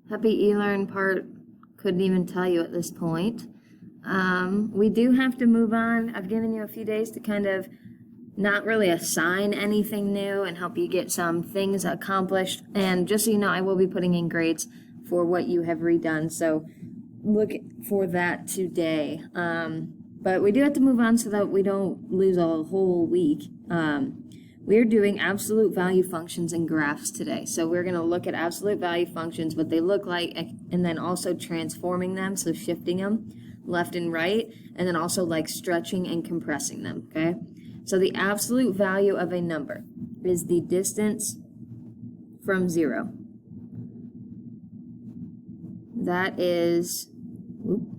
Happy eLearn part, couldn't even tell you at this point. We do have to move on. I've given you a few days to kind of not really assign anything new and help you get some things accomplished. And just so you know, I will be putting in grades for what you have redone. So look for that today. But we do have to move on so that we don't lose a whole week. We're doing absolute value functions and graphs today. So we're going to look at absolute value functions, what they look like, and then also transforming them, so shifting them left and right, and then also like stretching and compressing them, okay? So the absolute value of a number is the distance from 0. That is,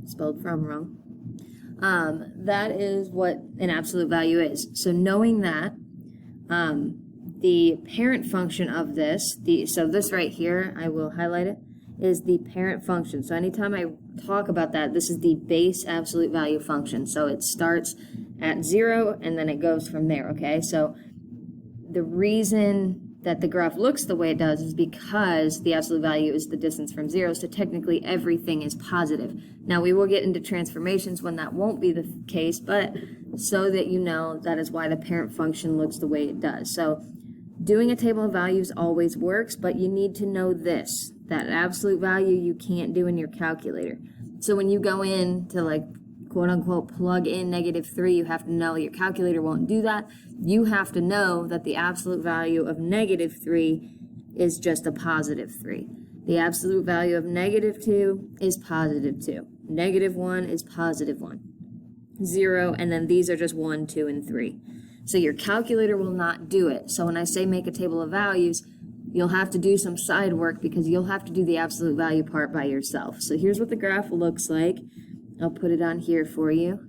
spelled from wrong. That is what an absolute value is. So knowing that, the parent function of this, so this right here, I will highlight it, is the parent function. So anytime I talk about that, this is the base absolute value function. So it starts at 0 and then it goes from there, okay? So the reason that the graph looks the way it does is because the absolute value is the distance from 0, so technically everything is positive. Now we will get into transformations when that won't be the case, but so that you know, that is why the parent function looks the way it does. So doing a table of values always works, but you need to know this, that absolute value you can't do in your calculator. So when you go in to like quote unquote plug in -3, you have to know your calculator won't do that. You have to know that the absolute value of -3 is just a +3. The absolute value of -2 is +2. -1 is +1. 0, and then these are just 1, 2, and 3. So your calculator will not do it. So when I say make a table of values, you'll have to do some side work because you'll have to do the absolute value part by yourself. So here's what the graph looks like. I'll put it on here for you.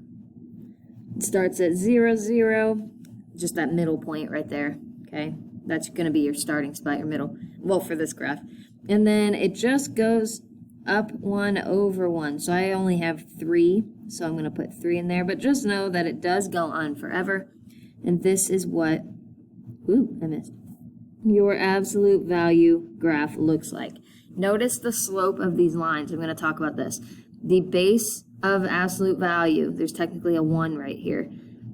It starts at 0, 0, just that middle point right there, okay? That's going to be your starting spot, your middle, well, for this graph. And then it just goes up 1 over 1. So I only have 3, so I'm going to put 3 in there. But just know that it does go on forever. And this is what, I missed, your absolute value graph looks like. Notice the slope of these lines. I'm going to talk about this. The base of absolute value, there's technically a 1 right here.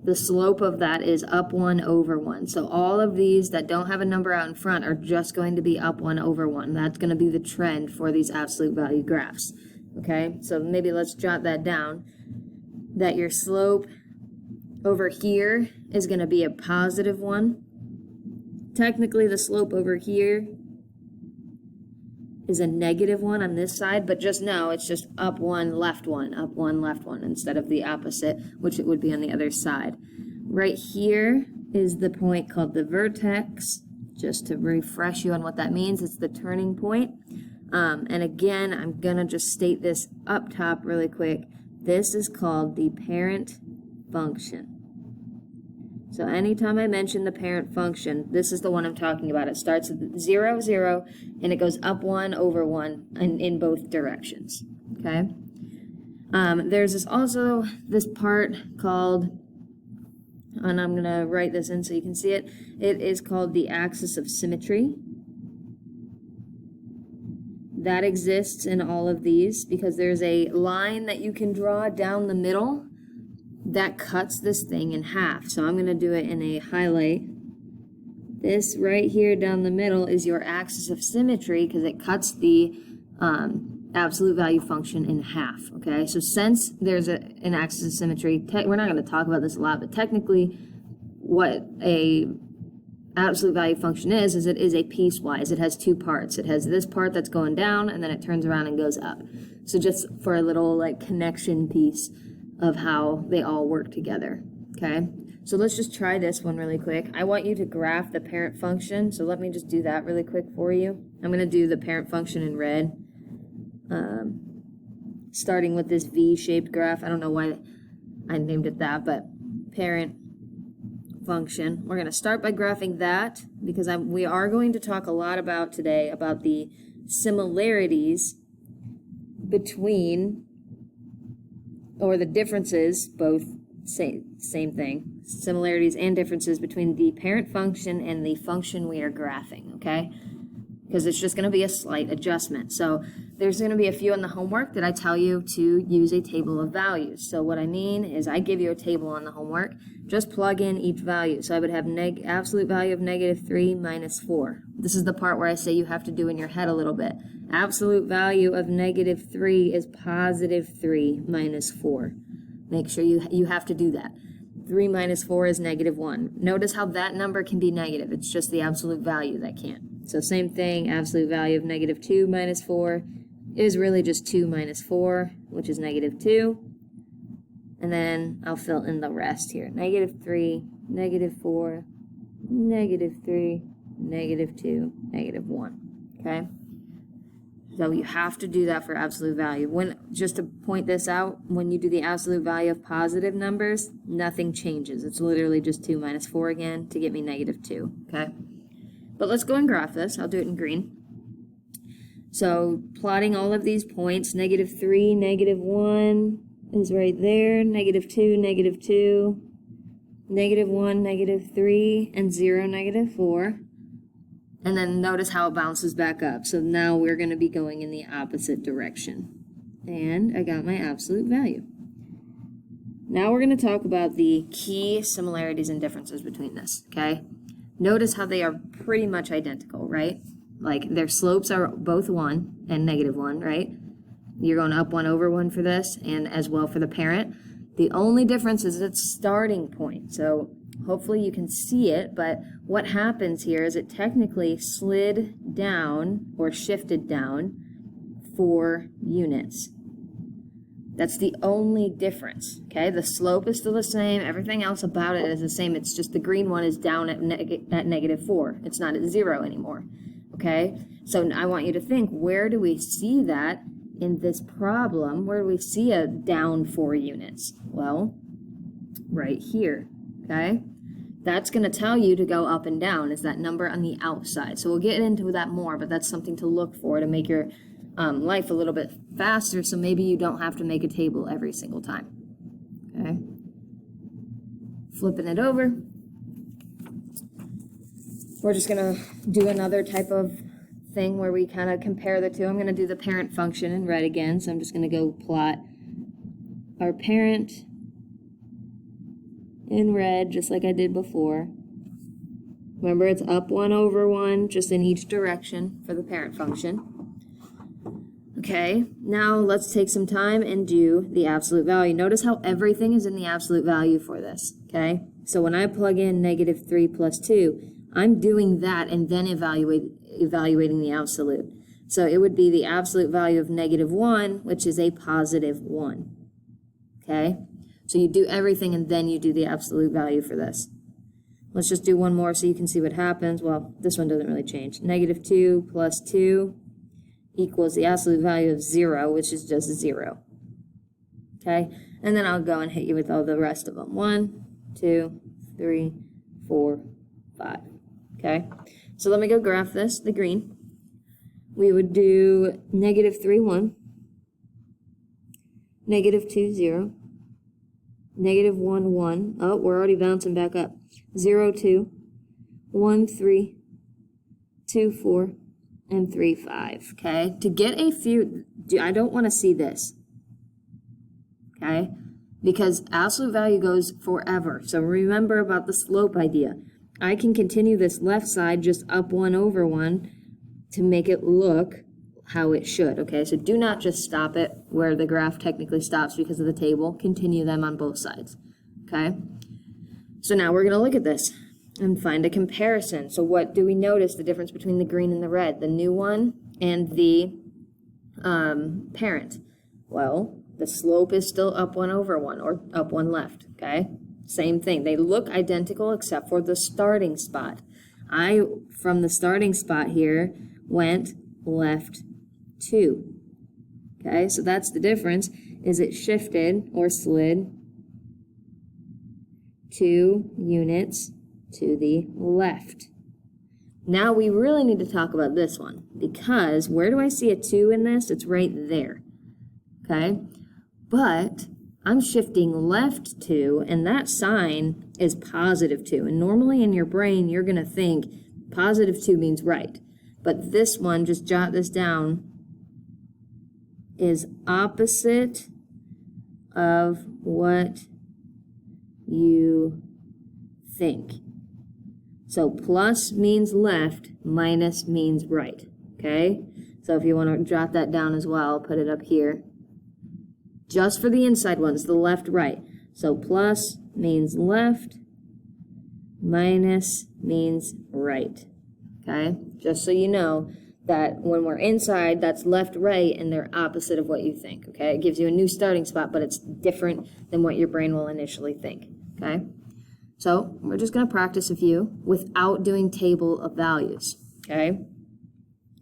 The slope of that is up 1 over 1. So all of these that don't have a number out in front are just going to be up 1 over 1. That's going to be the trend for these absolute value graphs. Okay, so maybe let's jot that down, that your slope over here is going to be a +1. Technically, the slope over here is a -1 on this side, but just know it's just up 1, left 1, up 1, left 1, instead of the opposite, which it would be on the other side. Right here is the point called the vertex. Just to refresh you on what that means, it's the turning point. And again, I'm going to just state this up top really quick. This is called the parent function. So anytime I mention the parent function, this is the one I'm talking about. It starts at 0, 0, and it goes up 1 over 1 in both directions, okay? There's also this part called, and I'm going to write this in so you can see it. It is called the axis of symmetry. That exists in all of these because there's a line that you can draw down the middle that cuts this thing in half. So I'm going to do it in a highlight. This right here down the middle is your axis of symmetry because it cuts the absolute value function in half, okay? So since there's an axis of symmetry, we're not going to talk about this a lot, but technically what a absolute value function is it is a piecewise. It has 2 parts. It has this part that's going down, and then it turns around and goes up. So just for a little like connection piece of how they all work together, okay? So let's just try this one really quick. I want you to graph the parent function, so let me just do that really quick for you. I'm going to do the parent function in red, starting with this V-shaped graph. I don't know why I named it that, but parent function. We're going to start by graphing that because we are going to talk a lot about today about the similarities between, or the differences, both same thing, similarities and differences between the parent function and the function we are graphing, okay? because it's just going to be a slight adjustment. So there's going to be a few in the homework that I tell you to use a table of values. So what I mean is I give you a table on the homework, just plug in each value. So I would have absolute value of -3 minus 4. This is the part where I say you have to do in your head a little bit. Absolute value of -3 is +3 minus 4. Make sure you have to do that. 3 minus 4 is -1. Notice how that number can be negative. It's just the absolute value that can't. So same thing, absolute value of -2 minus 4 is really just 2 minus 4, which is -2. And then I'll fill in the rest here. -3, -4, -3, -2, -1. Okay? So you have to do that for absolute value. Just to point this out, when you do the absolute value of positive numbers, nothing changes. It's literally just 2 minus 4 again to get me -2, okay? But let's go and graph this. I'll do it in green. So plotting all of these points, -3, -1 is right there, -2, -2, -1, -3, and 0, -4. And then notice how it bounces back up. So now we're going to be going in the opposite direction. And I got my absolute value. Now we're going to talk about the key similarities and differences between this, okay? Notice how they are pretty much identical, right? Like their slopes are both 1 and -1, right? You're going up 1 over 1 for this, and as well for the parent. The only difference is its starting point. So hopefully you can see it, but what happens here is it technically slid down or shifted down 4 units. That's the only difference, okay? The slope is still the same. Everything else about it is the same. It's just the green one is down at -4. It's not at 0 anymore, okay? So I want you to think, where do we see that in this problem? Where do we see a down 4 units? Well, right here, okay? That's going to tell you to go up and down, is that number on the outside. So we'll get into that more, but that's something to look for to make your life a little bit faster, so maybe you don't have to make a table every single time. Okay? Flipping it over. We're just going to do another type of thing where we kind of compare the two. I'm going to do the parent function in red again, so I'm just going to go plot our parent in red, just like I did before. Remember, it's up 1 over 1, just in each direction for the parent function. Okay, now let's take some time and do the absolute value. Notice how everything is in the absolute value for this, okay? So when I plug in -3 plus 2, I'm doing that and then evaluating the absolute. So it would be the absolute value of -1, which is a +1, okay? So you do everything and then you do the absolute value for this. Let's just do one more so you can see what happens. Well, this one doesn't really change. -2 plus 2 equals the absolute value of 0, which is just 0. Okay? And then I'll go and hit you with all the rest of them. 1, 2, 3, 4, 5. Okay? So let me go graph this, the green. We would do -3, 1, -2, 0, -1, 1. Oh, we're already bouncing back up. 0, 2, 1, 3, 2, 4, and 3, 5, okay? To get a few, I don't want to see this, okay? Because absolute value goes forever. So remember about the slope idea. I can continue this left side just up 1 over 1 to make it look how it should, okay? So do not just stop it where the graph technically stops because of the table. Continue them on both sides, okay? So now we're going to look at this and find a comparison. So what do we notice the difference between the green and the red, the new one and the parent? Well, the slope is still up 1 over 1 or up 1 left, okay? Same thing. They look identical except for the starting spot. From the starting spot here, went left 2, okay? So that's the difference, is it shifted or slid 2 units to the left. Now we really need to talk about this one, because where do I see a 2 in this? It's right there, okay? But I'm shifting left 2, and that sign is +2. And normally in your brain, you're going to think +2 means right. But this one, just jot this down, is opposite of what you think. So plus means left, minus means right, okay? So if you want to jot that down as well, put it up here. Just for the inside ones, the left, right. So plus means left, minus means right, okay? Just so you know that when we're inside, that's left, right, and they're opposite of what you think, okay? It gives you a new starting spot, but it's different than what your brain will initially think, okay? So we're just going to practice a few without doing table of values, okay?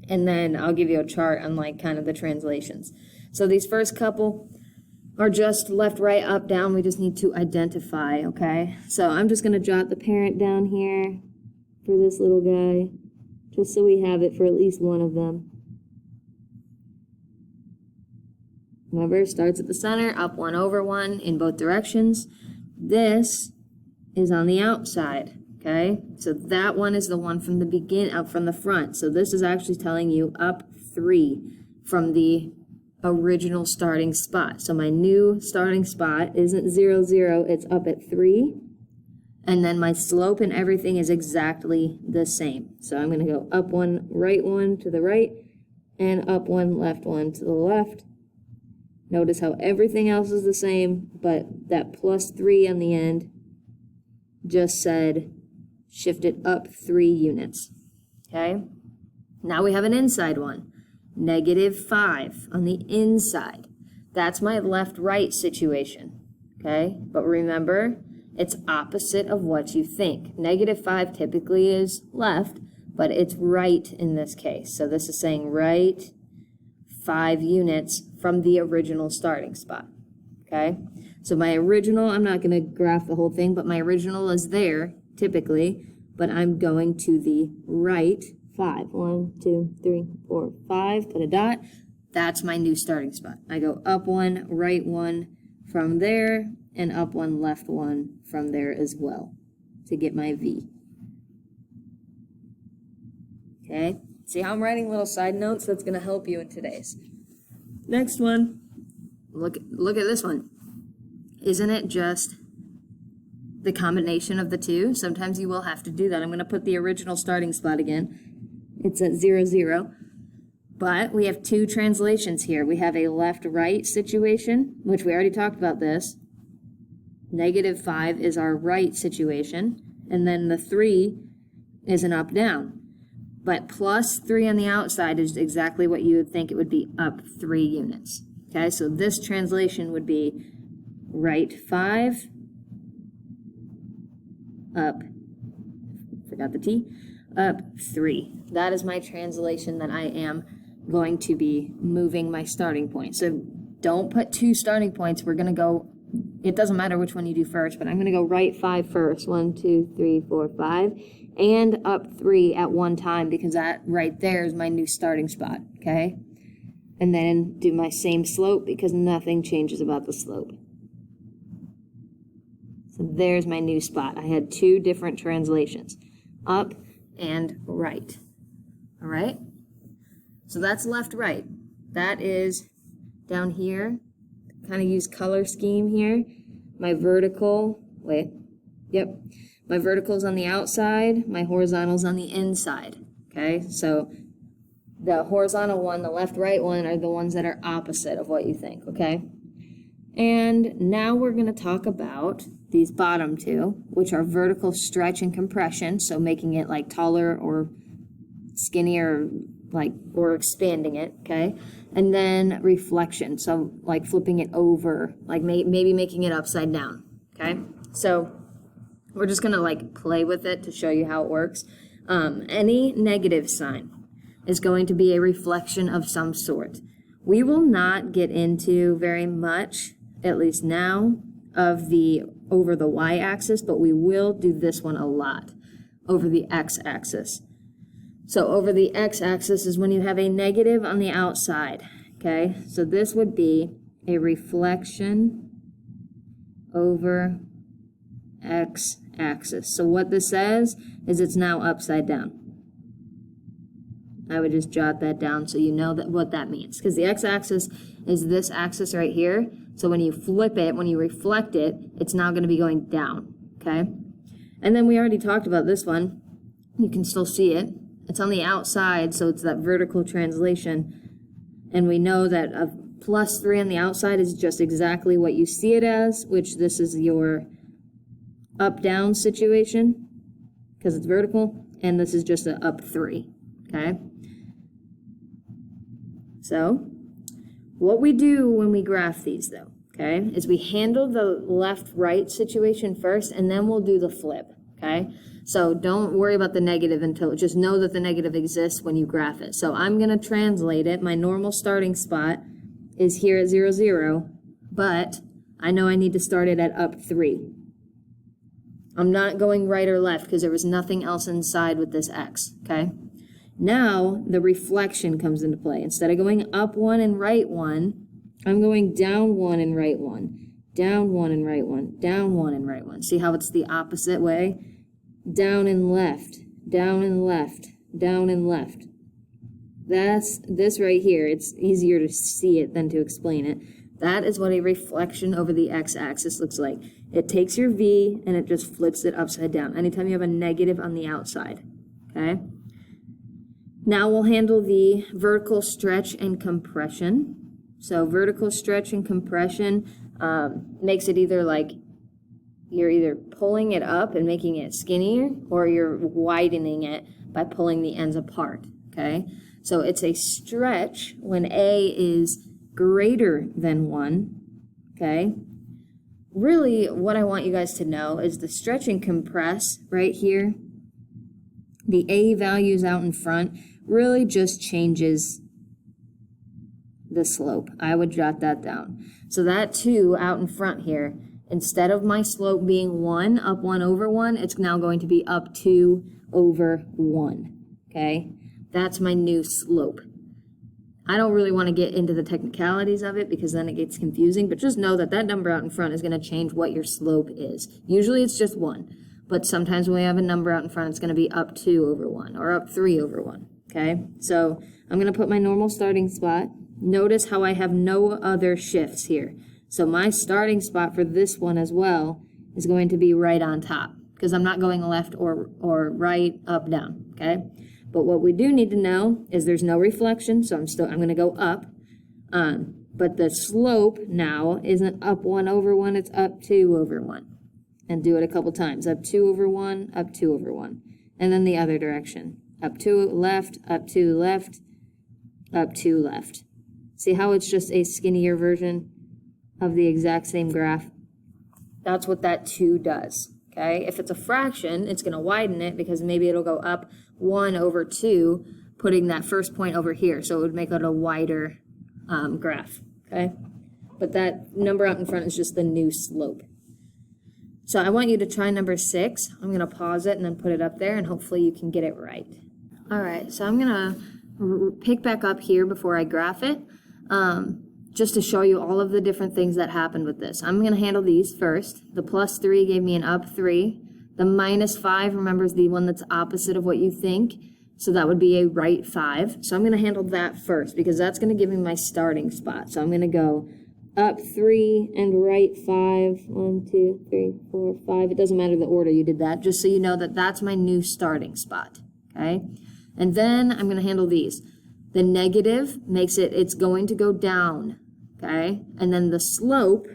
And then I'll give you a chart on like kind of the translations. So these first couple are just left, right, up, down. We just need to identify, okay? So I'm just going to jot the parent down here for this little guy, just so we have it for at least one of them. Remember, starts at the center, up 1 over 1 in both directions. This is on the outside, okay? So that one is the one from the beginning, up from the front. So this is actually telling you up 3 from the original starting spot. So my new starting spot isn't 0, 0, it's up at 3. And then my slope and everything is exactly the same. So I'm going to go up 1, right 1 to the right, and up 1, left 1 to the left. Notice how everything else is the same, but that plus 3 on the end just said shift it up 3 units, okay? Now we have an inside one, -5 on the inside. That's my left-right situation, okay? But remember, it's opposite of what you think. -5 typically is left, but it's right in this case. So this is saying right 5 units from the original starting spot, okay? So my original, I'm not going to graph the whole thing, but my original is there, typically, but I'm going to the right 5. 1, 2, 3, 4, 5, put a dot. That's my new starting spot. I go up 1, right 1 from there, and up 1, left 1 from there as well to get my V. Okay, see how I'm writing little side notes? That's going to help you in today's. Next one, look at this one. Isn't it just the combination of the two? Sometimes you will have to do that. I'm going to put the original starting spot again. It's at 0, 0. But we have 2 translations here. We have a left-right situation, which we already talked about this. -5 is our right situation. And then the 3 is an up-down. But plus 3 on the outside is exactly what you would think it would be, up 3 units. Okay, so this translation would be right 5, up, forgot the T, up 3. That is my translation that I am going to be moving my starting point. So don't put 2 starting points. We're going to go, it doesn't matter which one you do first, but I'm going to go right 5 first. 1, 2, 3, 4, 5, and up 3 at one time, because that right there is my new starting spot, okay? And then do my same slope, because nothing changes about the slope. So there's my new spot. I had 2 different translations, up and right. All right? So that's left, right. That is down here. Kind of use color scheme here. My vertical, my vertical's on the outside, my horizontal's on the inside. Okay? So the horizontal one, the left, right one are the ones that are opposite of what you think, okay? And now we're going to talk about these bottom 2, which are vertical stretch and compression, so making it like taller or skinnier, like, or expanding it, okay? And then reflection, so like flipping it over, like maybe making it upside down, okay? So we're just going to like play with it to show you how it works. Any negative sign is going to be a reflection of some sort. We will not get into very much, at least now, of the over the y-axis, but we will do this one a lot, over the x-axis. So over the x-axis is when you have a negative on the outside, okay? So this would be a reflection over x-axis. So what this says is it's now upside down. I would just jot that down so you know that what that means. Because the x-axis is this axis right here. So when you flip it, when you reflect it, it's now going to be going down, okay? And then we already talked about this one. You can still see it. It's on the outside, so it's that vertical translation. And we know that a +3 on the outside is just exactly what you see it as, which this is your up-down situation, because it's vertical, and this is just an up 3, okay? So, what we do when we graph these, though, okay, is we handle the left-right situation first, and then we'll do the flip, okay? So don't worry about the negative until, just know that the negative exists when you graph it. So I'm going to translate it. My normal starting spot is here at 0, 0, but I know I need to start it at up 3. I'm not going right or left because there was nothing else inside with this x, okay? Now the reflection comes into play. Instead of going up 1 and right 1, I'm going down 1 and right 1, down 1 and right 1, down 1 and right 1. See how it's the opposite way? Down and left, down and left, down and left. That's this right here. It's easier to see it than to explain it. That is what a reflection over the x-axis looks like. It takes your v and it just flips it upside down anytime you have a negative on the outside, okay? Now we'll handle the vertical stretch and compression. So vertical stretch and compression makes it either like you're either pulling it up and making it skinnier, or you're widening it by pulling the ends apart, okay? So it's a stretch when A is greater than 1, okay? Really, what I want you guys to know is the stretch and compress right here, the A values out in front, really just changes the slope. I would jot that down. So that 2 out in front here, instead of my slope being 1, up 1 over 1, it's now going to be up 2 over 1, okay? That's my new slope. I don't really want to get into the technicalities of it because then it gets confusing, but just know that that number out in front is going to change what your slope is. Usually it's just 1, but sometimes when we have a number out in front, it's going to be up 2 over 1 or up 3 over 1, okay? So I'm going to put my normal starting spot. Notice how I have no other shifts here. So my starting spot for this one as well is going to be right on top because I'm not going left or right, up, down, okay? But what we do need to know is there's no reflection, so I'm going to go up. But the slope now isn't up 1 over 1, it's up 2 over 1. And do it a couple times. Up 2 over 1, up 2 over 1. And then the other direction. Up 2 left, up 2 left, up 2 left. See how it's just a skinnier version of the exact same graph? That's what that 2 does, okay? If it's a fraction, it's going to widen it because maybe it'll go up 1 over 2, putting that first point over here. So it would make it a wider graph, okay? But that number out in front is just the new slope. So I want you to try number 6. I'm going to pause it and then put it up there, and hopefully you can get it right. All right, so I'm going to pick back up here before I graph it. Just to show you all of the different things that happened with this. I'm going to handle these first. The +3 gave me an up 3. The -5, remember, is the one that's opposite of what you think. So that would be a right 5. So I'm going to handle that first because that's going to give me my starting spot. So I'm going to go up 3 and right 5. 1, 2, 3, 4, 5. It doesn't matter the order you did that, just so you know that that's my new starting spot. Okay? And then I'm going to handle these. The negative makes it, it's going to go down, okay? And then the slope,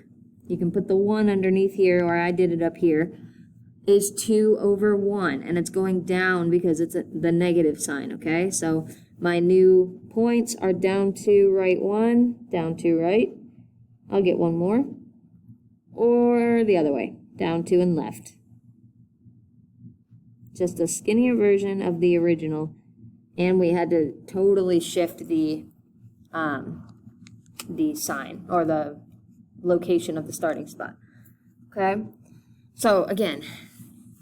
you can put the 1 underneath here, or I did it up here, is 2 over 1, and it's going down because it's the negative sign, okay? So my new points are down 2, right 1, down 2, right. I'll get one more. Or the other way, down 2 and left. Just a skinnier version of the original. And we had to totally shift the sign or the location of the starting spot. Okay? So again,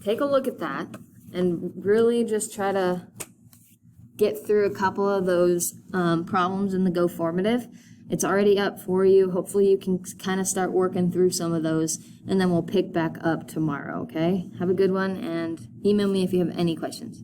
take a look at that and really just try to get through a couple of those problems in the Go Formative. It's already up for you. Hopefully you can kind of start working through some of those, and then we'll pick back up tomorrow, okay? Have a good one, and email me if you have any questions.